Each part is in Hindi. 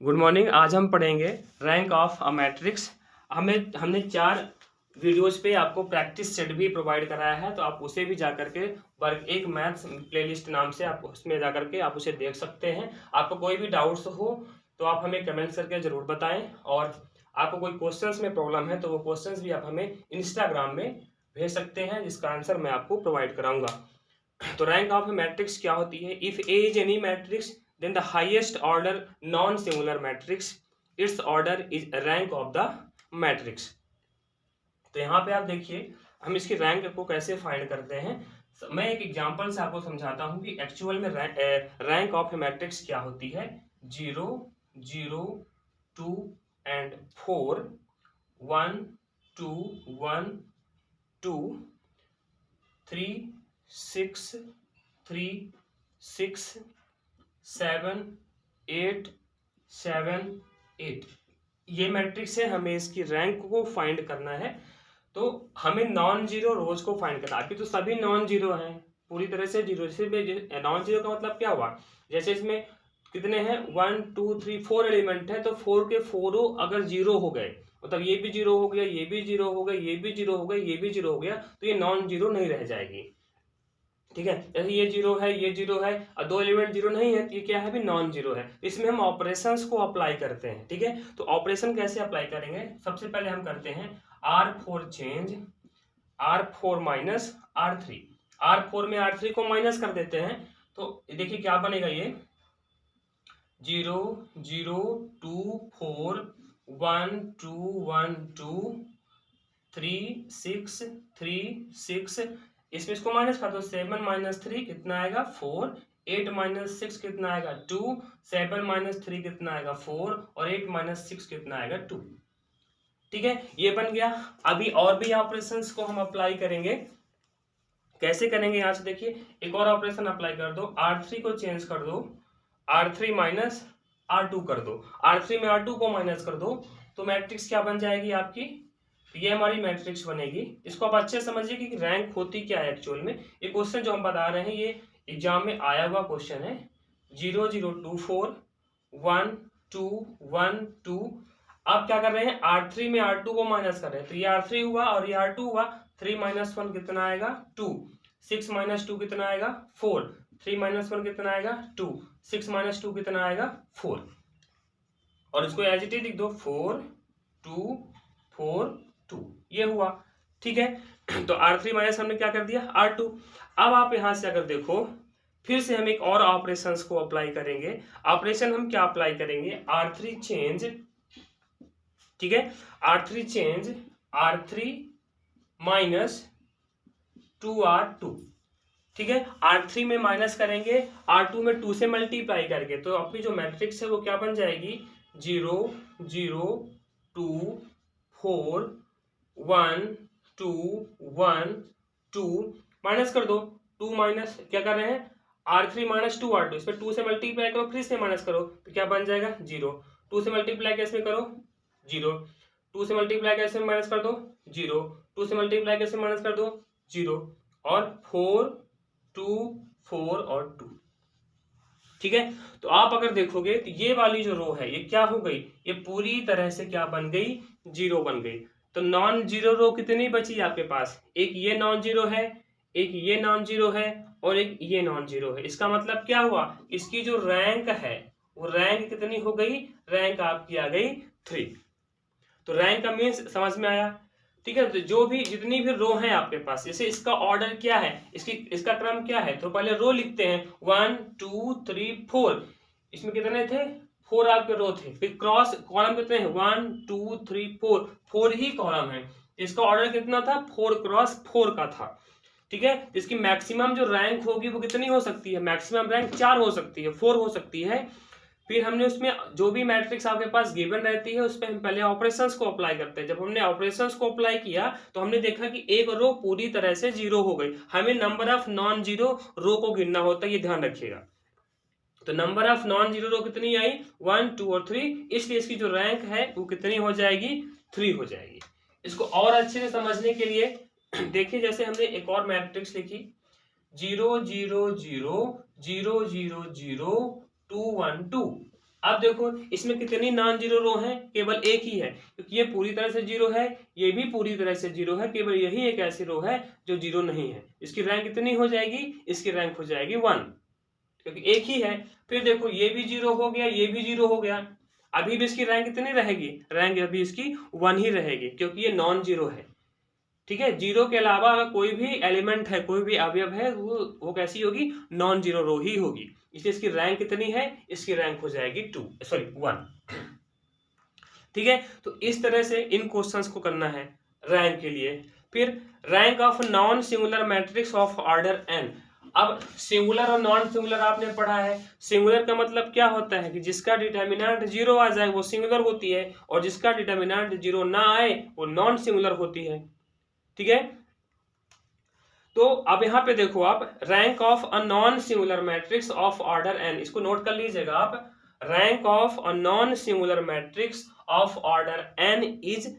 Good morning. आज हम पढ़ेंगे रैंक ऑफ अ मैट्रिक्स। हमने 4 वीडियोस पे आपको प्रैक्टिस सेट भी प्रोवाइड कराया है, तो आप उसे भी जा करके वर्ग एक मैथ्स प्लेलिस्ट नाम से आप उसमें जा करके आप उसे देख सकते हैं। आपको कोई भी डाउट्स हो तो आप हमें कमेंट्स करके ज़रूर बताएं, और आपको कोई क्वेश्चंस में प्रॉब्लम है तो वो क्वेश्चंस भी आप हमें इंस्टाग्राम में भेज सकते हैं, जिसका आंसर मैं आपको प्रोवाइड कराऊंगा। तो रैंक ऑफ मैट्रिक्स क्या होती है? If A is any matrix then the highest order non singular matrix, its order is rank of the matrix. तो यहाँ पे आप देखिए हम इसकी रैंक को कैसे फाइंड करते हैं। मैं एक एग्जांपल से आपको समझाता हूँ कि एक्चुअल में रैंक ऑफ मैट्रिक्स क्या होती है। 0 0 2 एंड 4, 1 2 1 2 3 6 3 6 7 8 7 8, ये मैट्रिक्स है। हमें इसकी रैंक को फाइंड करना है, तो हमें नॉन जीरो रोज को फाइंड करना है। अभी तो सभी नॉन जीरो हैं, पूरी तरह से जीरो। जैसे नॉन जीरो का मतलब क्या हुआ, जैसे इसमें कितने हैं 1 2 3 4 एलिमेंट है, तो 4 के 4 अगर जीरो हो गए, मतलब ये भी जीरो हो गया, ये भी जीरो हो गया, ये भी जीरो हो गया, ये भी जीरो हो गया, तो ये नॉन जीरो नहीं रह जाएगी। ठीक है, जैसे ये जीरो है, ये जीरो है, और 2 एलिमेंट जीरो नहीं है, तो ये क्या है, भी नॉन जीरो है। इसमें हम ऑपरेशंस को अप्लाई करते हैं। ठीक है, तो ऑपरेशन कैसे अप्लाई करेंगे? सबसे पहले हम करते हैं R4 change, R4 minus R3। R4 में R3 को माइनस कर देते हैं, तो देखिए क्या बनेगा, ये 0 0 2 4 1 2 1 2 3 6 3 6, इसमें इसको माइनस कर दो। 7 माइनस 3 कितना आएगा 4, 8 माइनस 6 कितना आएगा 2, 7 माइनस 3 कितना आएगा 4, और 8 माइनस 6 कितना आएगा 2। ठीक है, ये बन गया। अभी और भी ऑपरेशंस को हम अप्लाई करेंगे। कैसे करेंगे, यहां से देखिए एक और ऑपरेशन अप्लाई कर दो। R3 को चेंज कर दो, R3 माइनस R2 कर दो। R3 में R2 को माइनस कर दो, तो मैट्रिक्स क्या बन जाएगी आपकी, ये हमारी मैट्रिक्स बनेगी। इसको आप अच्छे समझिए कि रैंक होती क्या है एक्चुअल में। ये क्वेश्चन जो हम बता रहे हैं ये एग्जाम में आया हुआ क्वेश्चन है। 0 0 2 4 1 2 1 2, आप क्या कर रहे हैं, R3 में R2 को माइनस कर रहे हैं, तो ये R3 हुआ और ये R2 हुआ। 3 माइनस 1 कितना आएगा 2, 6 माइनस 2 कितना आएगा 4, 3 माइनस 1 कितना आएगा 2, 6 माइनस 2 कितना आएगा 4, और इसको एज इट इज लिख दो 4 2 4 2, ये हुआ। ठीक है, तो R3 माइनस हमने क्या कर दिया R2। अब आप यहां से अगर देखो, फिर से हम एक और ऑपरेशंस को अप्लाई करेंगे। ऑपरेशन हम क्या अप्लाई करेंगे, R3 चेंज, ठीक है, R3 change R3 minus 2R2। ठीक है, R3 में माइनस करेंगे, R2 में 2 से मल्टीप्लाई करके, तो अपनी जो मैट्रिक्स है वो क्या बन जाएगी, 0 0 2 4 1 2 1 2, माइनस कर दो। 2 माइनस क्या कर रहे हैं, R3 माइनस 2R2, इस पर 2 से मल्टीप्लाई करो, फिर से माइनस करो, तो क्या बन जाएगा 0। 2 से मल्टीप्लाई कैसे करो 0, 2 से मल्टीप्लाई कैसे माइनस कर दो 0, 2 से मल्टीप्लाई कैसे माइनस कर दो 0, और 4 2 4 और 2। ठीक है, तो आप अगर देखोगे तो ये वाली जो रो है ये क्या हो गई, ये पूरी तरह से क्या बन गई, जीरो बन गई। तो नॉन जीरो रो कितनी बची आपके पास, एक ये नॉन जीरो है, एक ये नॉन जीरो है, और एक ये नॉन जीरो है। इसका मतलब क्या हुआ, इसकी जो रैंक है वो रैंक कितनी हो गई, रैंक आपकी आ गई 3। तो रैंक का मीन्स समझ में आया। ठीक है, तो जो भी जितनी भी रो है आपके पास, जैसे इसका ऑर्डर क्या है, इसका क्रम क्या है, तो पहले रो लिखते हैं 1 2 3 4, इसमें कितने थे 4 आपके रो थे। फिर क्रॉस कॉलम कितने हैं 1 2 3 4, 4 ही कॉलम है। इसका ऑर्डर कितना था 4 क्रॉस 4 का था। ठीक है, इसकी मैक्सिमम जो रैंक होगी वो कितनी हो सकती है, मैक्सिमम रैंक 4 हो सकती है, 4 हो सकती है। फिर हमने उसमें जो भी मैट्रिक्स आपके पास गिवन रहती है उस पर हम पहले ऑपरेशंस को अप्लाई करते हैं। जब हमने ऑपरेशंस को अप्लाई किया तो हमने देखा कि एक रो पूरी तरह से जीरो हो गई। हमें नंबर ऑफ नॉन जीरो रो को गिनना होता है, ये ध्यान रखिएगा। तो नंबर ऑफ नॉन जीरो रो कितनी आई 1 2 और 3, इसलिए इसकी जो रैंक है वो कितनी हो जाएगी 3 हो जाएगी। इसको और अच्छे से समझने के लिए देखिए, जैसे हमने एक और मैट्रिक्स लिखी 0 0 0 0 0 0 2 1 2, अब देखो इसमें कितनी नॉन जीरो रो है, केवल एक ही है, क्योंकि ये पूरी तरह से जीरो है, ये भी पूरी तरह से जीरो है, केवल यही एक ऐसी रो है जो जीरो नहीं है। इसकी रैंक कितनी हो जाएगी, इसकी रैंक हो जाएगी 1, क्योंकि एक ही है। फिर देखो ये भी जीरो हो गया, ये भी जीरो हो गया, अभी भी इसकी रैंक कितनी रहेगी, रैंक अभी इसकी 1 ही रहेगी, क्योंकि ये नॉन जीरो है। ठीक है, जीरो के अलावा अगर कोई भी एलिमेंट है, कोई भी अवयव है, वो कैसी होगी, नॉन जीरो रो ही होगी। इसलिए इसकी रैंक कितनी है, इसकी रैंक हो जाएगी 1। ठीक है, तो इस तरह से इन क्वेश्चंस को करना है रैंक के लिए। फिर rank of non singular matrix of order n। अब सिंगुलर और नॉन सिंगुलर आपने पढ़ा है। सिंगुलर का मतलब क्या होता है कि जिसका डिटर्मिनेंट जीरो आ जाए वो सिंगुलर होती है, और जिसका डिटर्मिनेंट जीरो ना आए वो नॉन सिंगुलर होती है। ठीक है, तो अब यहां पे देखो आप, rank of a non singular matrix of order n, इसको नोट कर लीजिएगा आप, rank of a non singular matrix of order n is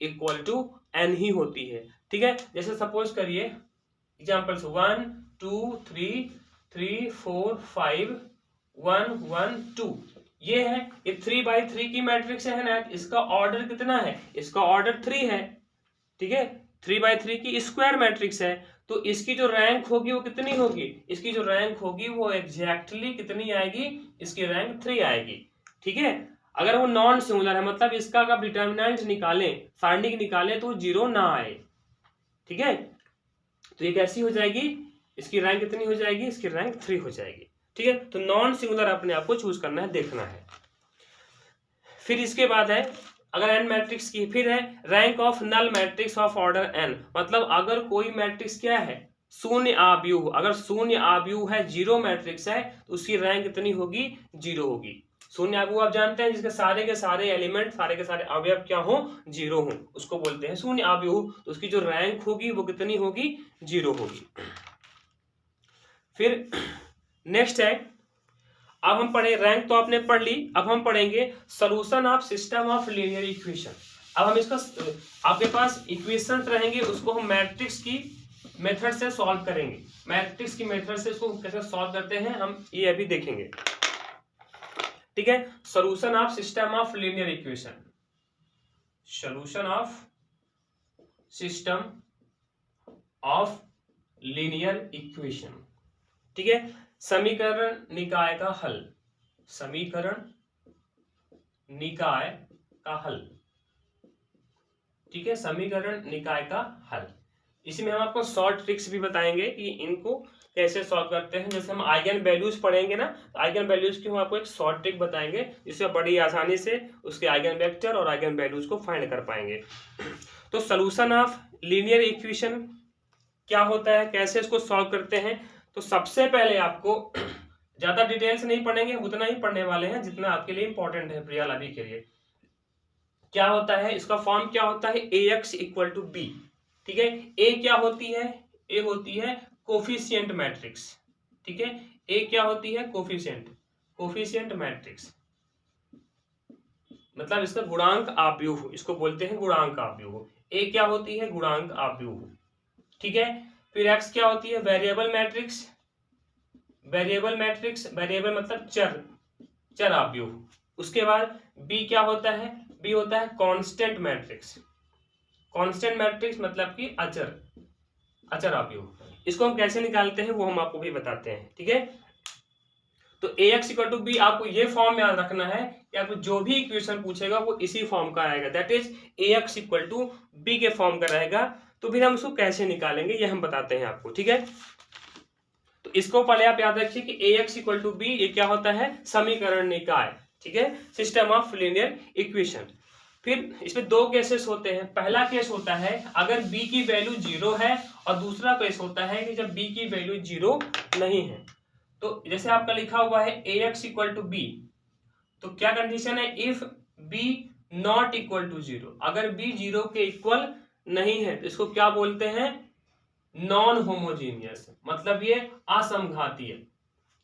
equal to n ही होती है। ठीक है, जैसे सपोज करिए एग्जांपल्स 1 2 3 3 4 5 1 1 2, ये है, ये 3x3 की मैट्रिक्स है ना, इसका ऑर्डर कितना है, इसका ऑर्डर 3 है। ठीक है, 3x3 की स्क्वायर मैट्रिक्स है, तो इसकी जो रैंक होगी वो कितनी होगी, इसकी जो रैंक होगी वो एग्जैक्टली कितनी आएगी, इसकी रैंक 3 आएगी। ठीक है, अगर वो नॉन सिंगुलर है, मतलब इसका अगर डिटर्मिनेंट निकालें, सारणिक निकालें, तो जीरो ना आए। ठीक है, तो ये कैसी हो जाएगी, इसकी रैंक कितनी हो जाएगी, इसकी रैंक 3 हो जाएगी। ठीक है, तो नॉन सिंगुलर अपने आप को चूज करना है, देखना है। फिर इसके बाद है, अगर n मैट्रिक्स की, फिर है rank of null matrix of order n, मतलब अगर कोई मैट्रिक्स क्या है, शून्य आव्यूह, अगर शून्य आव्यूह है, जीरो मैट्रिक्स है, तो उसकी रैंक कितनी होगी, जीरो होगी। शून्य आव्यूह आप जानते हैं, जिसके सारे के सारे एलिमेंट, सारे के सारे अवयव क्या हो, जीरो हो, उसको बोलते हैं शून्य आव्यूह। तो उसकी जो रैंक होगी वो कितनी होगी, जीरो होगी। फिर नेक्स्ट है, अब हम पढ़े, रैंक तो आपने पढ़ ली, अब हम पढ़ेंगे solution of system of linear equation. अब हम इसका, आपके पास इक्वेशंस रहेंगे, उसको हम मैट्रिक्स की मेथड से सॉल्व करेंगे। मैट्रिक्स की मेथड से इसको कैसे सॉल्व करते हैं हम ये अभी देखेंगे। ठीक है, solution of system of linear equation, solution of system of linear equation. ठीक है, समीकरण निकाय का हल, समीकरण निकाय का हल। ठीक है, समीकरण निकाय का हल, इसमें हम आपको शॉर्ट ट्रिक्स भी बताएंगे कि इनको कैसे सॉल्व करते हैं। जैसे हम आइगन वैल्यूज पढ़ेंगे ना, तो आइगन वैल्यूज की हम आपको एक शॉर्ट ट्रिक बताएंगे, जिससे बड़ी आसानी से उसके आइगन वेक्टर और आइगन वैल्यूज को फाइंड कर पाएंगे। तो सॉल्यूशन ऑफ लीनियर इक्वेशन क्या होता है, कैसे इसको सॉल्व करते हैं, तो सबसे पहले आपको ज्यादा डिटेल्स नहीं पढ़ेंगे, उतना ही पढ़ने वाले हैं जितना आपके लिए इंपॉर्टेंट है प्रियल अभी के लिए। क्या होता है, इसका फॉर्म क्या होता है, ax इक्वल टू बी। ठीक है, ए क्या होती है, ए होती है कोफिशिएंट मैट्रिक्स। ठीक है, ए क्या होती है, कोफिशिएंट, कोफिशिएंट मैट्रिक्स, मतलब इसका गुणांक आव्यूह, इसको बोलते हैं गुणांक आव्यूह। ए क्या होती है, गुणांक आव्यूह। ठीक है, फिर एक्स क्या होती है, variable matrix, variable matrix, variable मतलब चर, चर आव्यूह। उसके बाद बी क्या होता है, बी होता है कांस्टेंट मैट्रिक्स, कांस्टेंट मैट्रिक्स मतलब कि अचर, अचर आव्यूह। इसको हम कैसे निकालते हैं वो हम आपको भी बताते हैं। ठीक है, तो ax इक्वल टू बी, आपको ये फॉर्म याद रखना है कि आपको जो भी इक्वेशन पूछेगा वो इसी फॉर्म का आएगा, that is ax equal to B के फॉर्म का रहेगा। तो फिर हम उसको कैसे निकालेंगे ये हम बताते हैं आपको। ठीक है, तो इसको पहले आप याद रखिए कि ax इक्वल टू बी, ये क्या होता है, समीकरण निकाय। ठीक है, सिस्टम ऑफ लीनियर इक्वेशन। फिर इसमें दो केसेस होते हैं। पहला केस होता है अगर b की वैल्यू 0 है, और दूसरा केस होता है कि जब b की वैल्यू 0 नहीं है। तो जैसे आपका लिखा हुआ है ax इक्वल टू बी, तो क्या कंडीशन है, if b not equal to 0, अगर b 0 के इक्वल नहीं है तो इसको क्या बोलते हैं, नॉन होमोजीनियस, मतलब ये असमघातीय।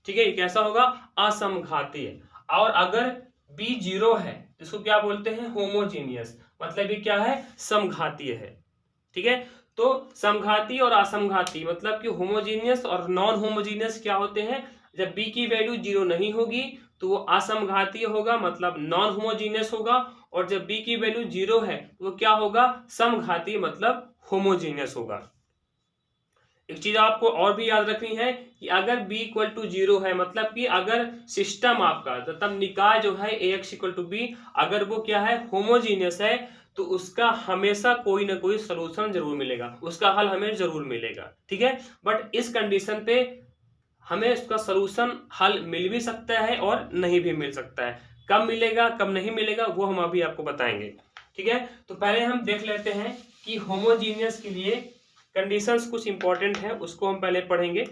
ठीक है, ये कैसा होगा, असमघातीय। और अगर b 0 है तो इसको क्या बोलते हैं, होमोजीनियस, मतलब ये क्या है, समघातीय है। ठीक है, तो समघाती और असमघाती मतलब कि होमोजीनियस और नॉन होमोजीनियस क्या होते हैं, जब b की वैल्यू 0 नहीं होगी तो वो असमघातीय होगा, मतलब नॉन होमोजीनियस होगा। और जब b की वैल्यू 0 है तो वो क्या होगा, समघातीय मतलब होमोजीनियस होगा। एक चीज आपको और भी याद रखनी है कि अगर b इक्वल टू 0 है, मतलब कि अगर सिस्टम आपका तब निकाय जो है ax इक्वल टू b अगर वो क्या है, होमोजीनियस है, तो उसका हमेशा कोई ना कोई सोल्यूशन जरूर मिलेगा, उसका हल हमें जरूर मिलेगा। ठीक है, बट इस कंडीशन पे हमें उसका सोल्यूशन हल मिल भी सकता है और नहीं भी मिल सकता है। कब मिलेगा कब नहीं मिलेगा वो हम अभी आपको बताएंगे। ठीक है, तो पहले हम देख लेते हैं कि होमोजीनियस के लिए कंडीशंस कुछ इंपॉर्टेंट है, उसको हम पहले पढ़ेंगे।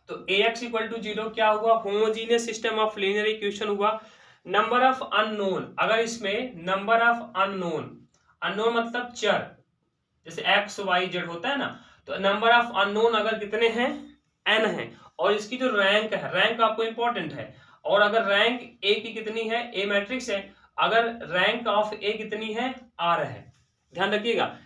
तो ax इक्वल टू 0 क्या हुआ, homogeneous system of linear equation हुआ। नंबर ऑफ अननोन, अगर इसमें नंबर ऑफ अननोन, अननोन मतलब चर, जैसे x y z होता है ना, तो नंबर ऑफ अननोन अगर कितने हैं, n है, और इसकी जो रैंक है, रैंक आपको इंपॉर्टेंट है, और अगर रैंक a की कितनी है, a मैट्रिक्स है, अगर रैंक ऑफ a कितनी है, r है। ध्यान रखिएगा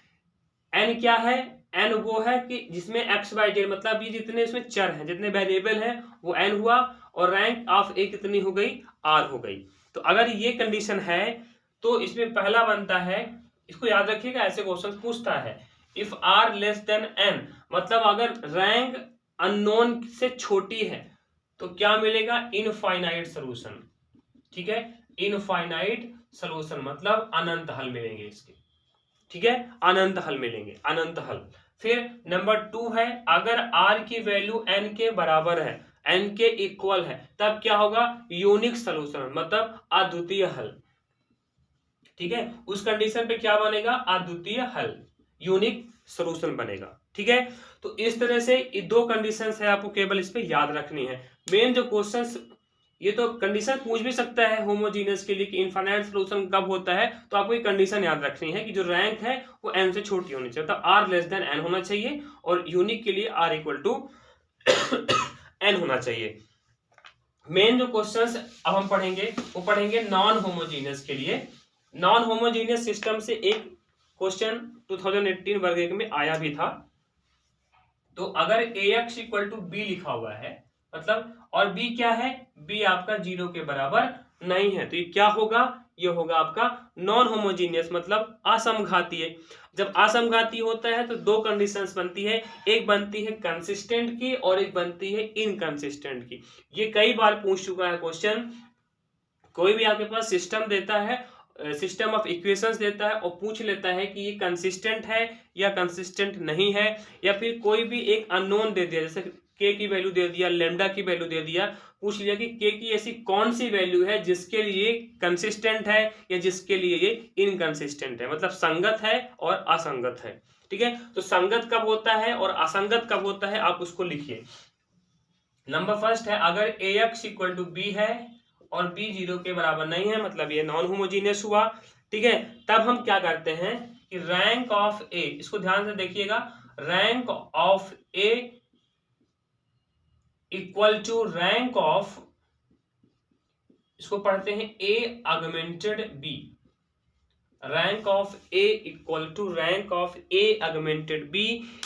n क्या है, n वो है कि जिसमें x y z मतलब ये जितने इसमें चर हैं, जितने वेरिएबल हैं वो n हुआ, और रैंक ऑफ a कितनी हो गई, r हो गई। तो अगर ये कंडीशन है तो इसमें पहला बनता है, इसको याद रखिएगा, ऐसे क्वेश्चन पूछता है, if r less than n, मतलब अगर रैंक अननोन से छोटी है तो क्या मिलेगा, इनफाइनाइट सोल्यूशन। ठीक है, इनफाइनाइट सोल्यूशन मतलब अनंत हल मिलेंगे इसके। ठीक है, अनंत हल मिलेंगे, अनंत हल। फिर नंबर 2 है, अगर r की वैल्यू n के बराबर है, n के इक्वल है, तब क्या होगा, यूनिक सोल्यूशन मतलब अद्वितीय हल। ठीक है, उस कंडीशन पे क्या बनेगा, अद्वितीय हल, यूनिक सोल्यूशन बनेगा। ठीक है, तो इस तरह से ये दो कंडीशंस है, आपको केवल इस पे याद रखनी है। मेन जो क्वेश्चंस, ये तो कंडीशन पूछ भी सकता है होमोजीनियस के लिए कि इनफाइनाइट सोल्यूशन कब होता है, तो आपको ये कंडीशन याद रखनी है कि जो रैंक है वो n से छोटी होनी चाहिए, तो r लेस देन n होना चाहिए, और यूनिक के लिए r इक्वल टू n होना चाहिए। मेन जो क्वेश्चंस अब हम पढ़ेंगे वो पढ़ेंगे नॉन होमोजीनियस के लिए। नॉन होमोजीनियस सिस्टम से एक क्वेश्चन 2018 वर्ग 1 में आया भी था। तो अगर ax इक्वल टू b लिखा हुआ है, मतलब, और b क्या है, b आपका 0 के बराबर नहीं है, तो ये क्या होगा, ये होगा आपका नॉन होमोजीनियस मतलब असमघातीय। जब असमघातीय होता है तो दो कंडीशंस बनती है, एक बनती है कंसिस्टेंट की और एक बनती है इनकंसिस्टेंट की। ये कई बार पूछ चुका है क्वेश्चन, कोई भी आपके पास सिस्टम देता है, सिस्टम ऑफ इक्वेशंस देता है, और पूछ लेता है कि ये कंसिस्टेंट है या कंसिस्टेंट नहीं है, या फिर कोई भी एक अननोन दे दिया, जैसे k की वैल्यू दे दिया, लेमडा की वैल्यू दे दिया, पूछ लिया कि k की ऐसी कौन सी वैल्यू है जिसके लिए कंसिस्टेंट है या जिसके लिए ये इनकंसिस्टेंट है, मतलब संगत है और असंगत है। ठीक है, तो संगत कब होता है और असंगत कब होता है, आप उसको लिखिए। नंबर फर्स्ट है, अगर ax इक्वल टू b है और b 0 के बराबर नहीं है, मतलब ये नॉन होमोजीनियस हुआ। ठीक है, तब हम क्या करते हैं कि रैंक ऑफ a, इसको ध्यान से देखिएगा, rank of a equal to rank of, इसको पढ़ते हैं a augmented b, rank of a equal to rank of a augmented b।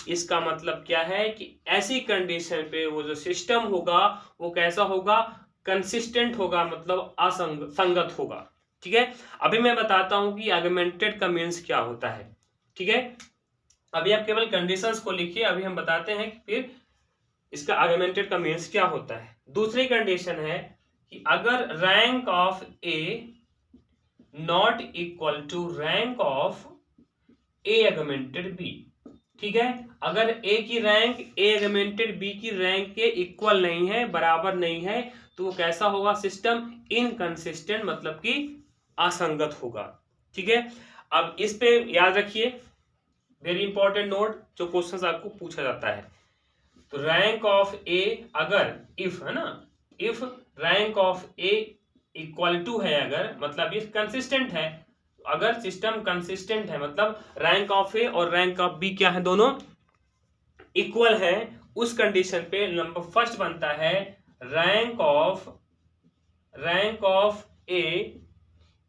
इसका मतलब क्या है कि ऐसी कंडीशन पे वो जो सिस्टम होगा वो कैसा होगा, कंसिस्टेंट होगा, मतलब असंगत होगा। ठीक है, अभी मैं बताता हूं कि ऑगमेंटेड का मीन्स क्या होता है। ठीक है, अभी आप केवल कंडीशंस को लिखिए, अभी हम बताते हैं कि फिर इसका ऑगमेंटेड का मीन्स क्या होता है। दूसरी कंडीशन है कि अगर rank of A not equal to rank of A augmented B. ठीक है, अगर a की रैंक a ऑगमेंटेड b की रैंक के इक्वल नहीं है, बराबर नहीं है, तो वो कैसा होगा, सिस्टम इनकंसिस्टेंट मतलब कि असंगत होगा। ठीक है, अब इस पे याद रखिए, वेरी इंपॉर्टेंट नोट, जो क्वेश्चंस आपको पूछा जाता है। तो रैंक ऑफ a, अगर इफ है ना, if rank of a equal to है, अगर मतलब ये कंसिस्टेंट है, अगर सिस्टम कंसिस्टेंट है मतलब रैंक ऑफ ए और रैंक ऑफ बी क्या है, दोनों इक्वल है, उस कंडीशन पे नंबर फर्स्ट बनता है rank of A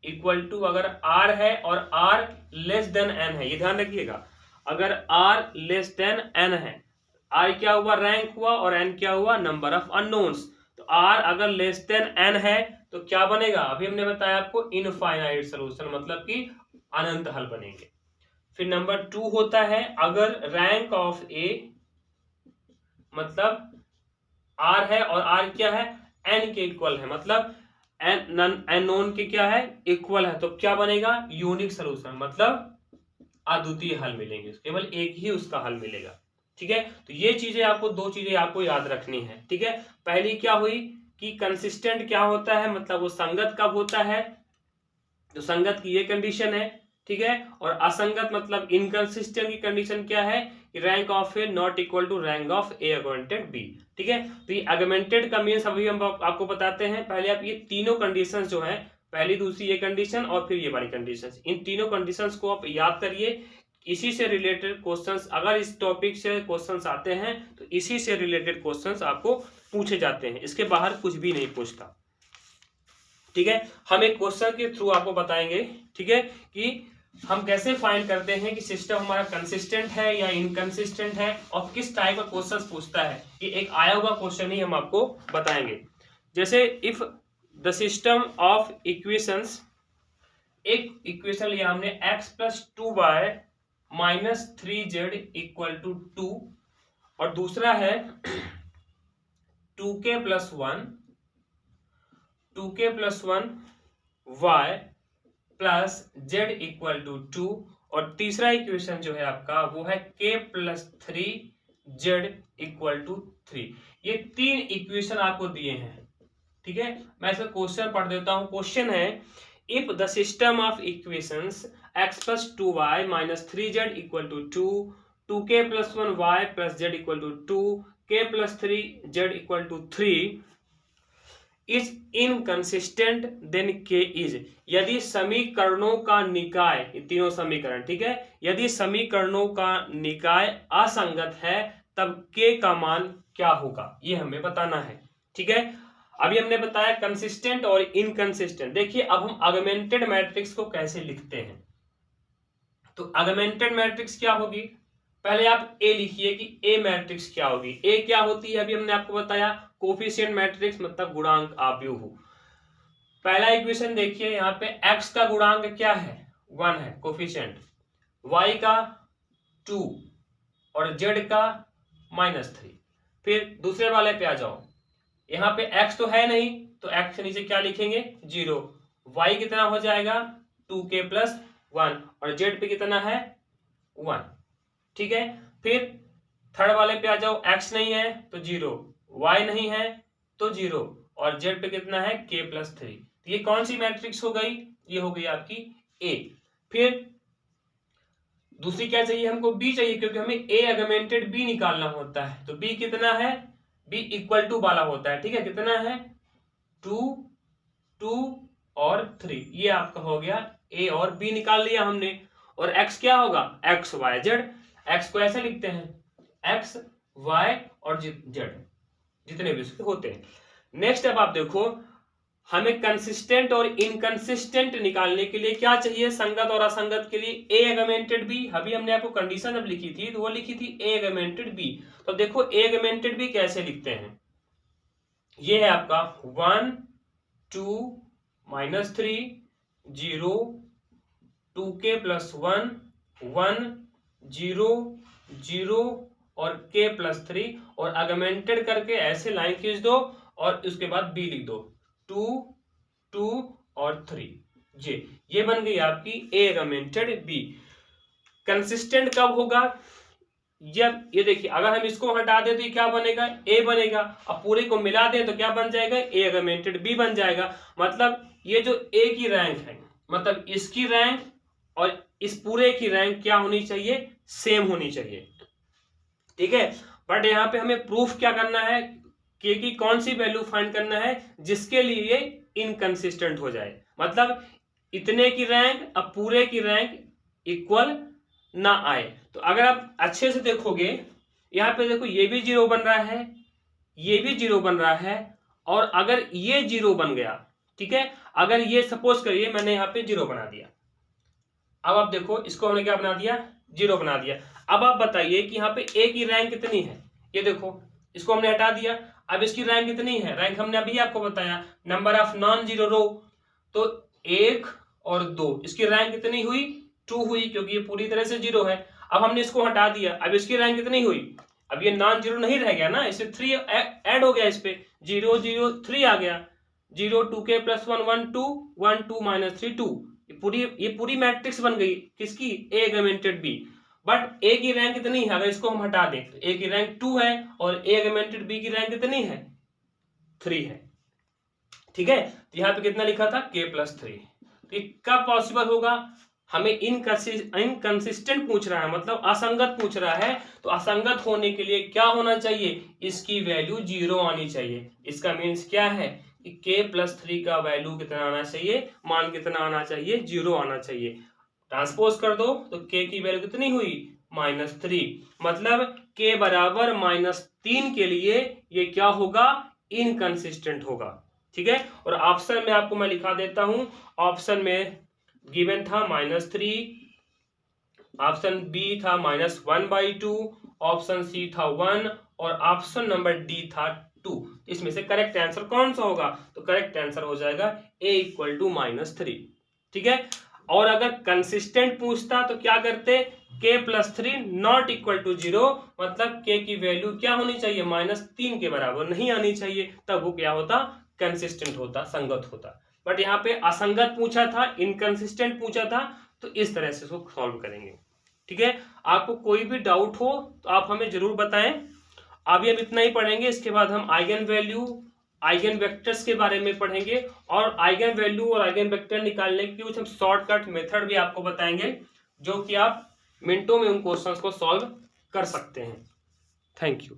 equal to, अगर आर है और आर लेस देन एन है, ये ध्यान रखिएगा, अगर आर लेस देन एन है, आर क्या हुआ, रैंक हुआ, और एन क्या हुआ, नंबर ऑफ अननोन्स, तो आर अगर लेस देन एन है तो क्या बनेगा, अभी हमने बताया आपको इनफाइनाइट सोल्यूशन, मतलब कि अनंत हल बनेंगे। फिर नंबर 2 होता है अगर रैंक ऑफ ए, मतलब आर है और आर क्या है, एन के इक्वल है, मतलब एन नोन के क्या है, इक्वल है, तो क्या बनेगा, यूनिक सोल्यूशन, मतलब अद्वितीय हल मिलेंगे, केवल एक ही उसका हल मिलेगा। ठीक है, तो ये चीजें आपको, दो चीजें आपको याद रखनी है। ठीक है, पहली क्या हुई कि कंसिस्टेंट क्या होता है, मतलब वो संगत कब होता है, तो संगत की ये कंडीशन है। ठीक है, और असंगत मतलब इनकंसिस्टेंट की कंडीशन क्या है कि rank of A not equal to rank of A augmented B. ठीक है, तो ये अगमेंटेड का मीन्स अभी हम आपको बताते हैं। पहले आप ये तीनों कंडीशन जो है, पहली दूसरी ये कंडीशन और फिर ये वाली कंडीशन, इन तीनों कंडीशंस को आप याद करिए। इसी से रिलेटेड क्वेश्चंस, अगर इस टॉपिक से क्वेश्चंस आते हैं तो इसी से रिलेटेड क्वेश्चंस आपको पूछे जाते हैं, इसके बाहर कुछ भी नहीं पूछता। ठीक है, हम एक क्वेश्चन के थ्रू आपको बताएंगे, ठीक है, कि हम कैसे फाइंड करते हैं कि सिस्टम हमारा कंसिस्टेंट है या इनकंसिस्टेंट है, और किस टाइप का क्वेश्चन पूछता है, कि एक आया हुआ क्वेश्चन ही हम आपको बताएंगे। जैसे if the system of equations, एक इक्वेशन लिया हमने x plus 2y minus 3z equal to 2, और दूसरा है 2k plus 1 y plus Z equal to 2, और तीसरा इक्वेशन जो है आपका वो है k plus 3z equal to 3। ये तीन इक्वेशन आपको दिए हैं। ठीक है, मैं इसका क्वेश्चन पढ़ देता हूं। क्वेश्चन है if the system of equations x plus 2y minus 3z equal to 2, 2k plus 1y plus z equal to 2, k plus 3z equal to 3 is inconsistent then K is, यदि समीकरणों का निकाय, तीनों समीकरण, ठीक है, यदि समीकरणों का निकाय असंगत है तब के का मान क्या होगा, ये हमें बताना है। ठीक है, अभी हमने बताया कंसिस्टेंट और इनकंसिस्टेंट। देखिए अब हम ऑगमेंटेड मैट्रिक्स को कैसे लिखते हैं। तो ऑगमेंटेड मैट्रिक्स क्या होगी, पहले आप ए लिखिए कि ए मैट्रिक्स क्या होगी। ए क्या होती है, अभी हमने आपको बताया कोफिशिएंट मैट्रिक्स, मतलब गुणांक आव्यूह। पहला इक्वेशन देखिए, यहाँ पे x का गुणांक क्या है, 1 है कोफिशिएंट, y का 2 और z का -3। फिर दूसरे वाले पे आ जाओ, यहाँ पे x तो है नहीं, तो x के नीचे क्या लिखेंगे, 0। y कितना हो जाएगा 2k प्लस 1, और z पे कितना है 1। ठीक है, फिर थर्ड वाले पे आ जाओ, x नहीं है तो 0, y नहीं है तो 0, और z पे कितना है k प्लस 3। तो ये कौन सी मैट्रिक्स हो गई, ये हो गई आपकी A। फिर दूसरी क्या चाहिए हमको, B चाहिए, क्योंकि हमें A अगमेंटेड B निकालना होता है। तो B कितना है, B इक्वल टू वाला होता है। ठीक है, कितना है 2, 2 और 3, ये आपका हो गया A और B निकाल लिया हमने। और x क्या होगा, x y z, x को ऐसे लिखते हैं x y और z, जितने भी उसके होते हैं। नेक्स्ट अब आप देखो, हमें कंसिस्टेंट और इनकंसिस्टेंट निकालने के लिए क्या चाहिए, संगत और असंगत के लिए ए अगमेंटेड बी। अभी हमने आपको कंडीशन जब लिखी थी तो वो लिखी थी ए अगमेंटेड बी। तो देखो ए अगमेंटेड बी कैसे लिखते हैं, ये है आपका 1 2 -3 0 2k प्लस 1 1 0 0 और k प्लस 3, और अगमेंटेड करके ऐसे लाइन खींच दो और उसके बाद b लिख दो, 2 2 और 3। ये बन गई आपकी ए अगमेंटेड बी। कंसिस्टेंट कब होगा, जब ये देखिए अगर हम इसको हटा दें तो ये क्या बनेगा, ए बनेगा। अब पूरे को मिला दें तो क्या बन जाएगा, ए अगमेंटेड बी बन जाएगा। मतलब ये जो ए की रैंक है, मतलब इसकी रैंक और इस पूरे की रैंक क्या होनी चाहिए, सेम होनी चाहिए। ठीक है, बट यहाँ पे हमें प्रूफ क्या करना है, के की कौन सी वैल्यू फाइंड करना है जिसके लिए इनकंसिस्टेंट हो जाए, मतलब इतने की रैंक अब पूरे की रैंक इक्वल ना आए। तो अगर आप अच्छे से देखोगे, यहाँ पे देखो ये भी 0 बन रहा है, ये भी 0 बन रहा है, और अगर ये 0 बन गया, ठीक है, अगर ये सपोज करिए मैंने यहाँ पे 0 बना दिया, अब आप देखो इसको हमने क्या बना दिया, 0 बना दिया। अब आप बताइए कि यहाँ पे ए की रैंक कितनी है, ये देखो इसको हमने हटा दिया। अब इसकी रैंक कितनी है, रैंक हमने अभी आपको बताया नंबर ऑफ नॉन जीरो रो, तो 1 और 2, इसकी रैंक कितनी हुई 2 हुई, क्योंकि ये पूरी तरह से जीरो है। अब हमने इसको हटा दिया, अब इसकी रैंक कितनी हुई, अब ये नॉन जीरो नहीं रह गया ना, इसे 3 ऐड हो गया, इस पे 0 0 3 आ गया, 0 2 के प्लस 1 1 2 1 2 माइनस 3 2, ये पूरी मैट्रिक्स बन गई किसकी, ए अगमेंटेड बी। बट ए की रैंक कितनी है, अगर इसको हम हटा दें तो ए की रैंक 2 है और ए अगमेंटेड बी की रैंक कितनी है 3 है। ठीक है, तो यहाँ पे कितना लिखा था k प्लस 3। तो ये कब पॉसिबल होगा, हमें इनकंसिस्टेंट पूछ रहा है, मतलब असंगत पूछ रहा है, तो असंगत होने के लिए क्या होना चाहिए, इसकी वैल्यू 0 आनी चाहिए। इसका मीन्स क्या है कि k प्लस 3 का वैल्यू कितना आना चाहिए, मान कितना आना चाहिए, 0 आना चाहिए। ट्रांसपोज कर दो तो k की वैल्यू कितनी हुई -3, मतलब k बराबर -3 के लिए ये क्या होगा, इनकंसिस्टेंट होगा। ठीक है, और ऑप्शन में आपको मैं लिखा देता हूं, ऑप्शन में गिवन था -3, ऑप्शन बी था -1/2, ऑप्शन सी था 1 और ऑप्शन नंबर डी था 2। इसमें से करेक्ट आंसर कौन सा होगा, तो करेक्ट आंसर हो जाएगा a = -3। ठीक है, और अगर कंसिस्टेंट पूछता तो क्या करते, k plus 3 not equal to 0, मतलब k की वैल्यू क्या होनी चाहिए, -3 के बराबर नहीं आनी चाहिए, तब वो क्या होता, कंसिस्टेंट होता, संगत होता। बट यहाँ पे असंगत पूछा था, इनकंसिस्टेंट पूछा था, तो इस तरह से इसको सॉल्व करेंगे। ठीक है, आपको कोई भी डाउट हो तो आप हमें जरूर बताएं। अभी हम इतना ही पढ़ेंगे, इसके बाद हम आइगन वैल्यू, आइगन वेक्टर्स के बारे में पढ़ेंगे, और आइगन वैल्यू और आइगन वेक्टर निकालने के कुछ हम शॉर्टकट मेथड भी आपको बताएंगे, जो कि आप मिनटों में उन क्वेश्चंस को सॉल्व कर सकते हैं। Thank you.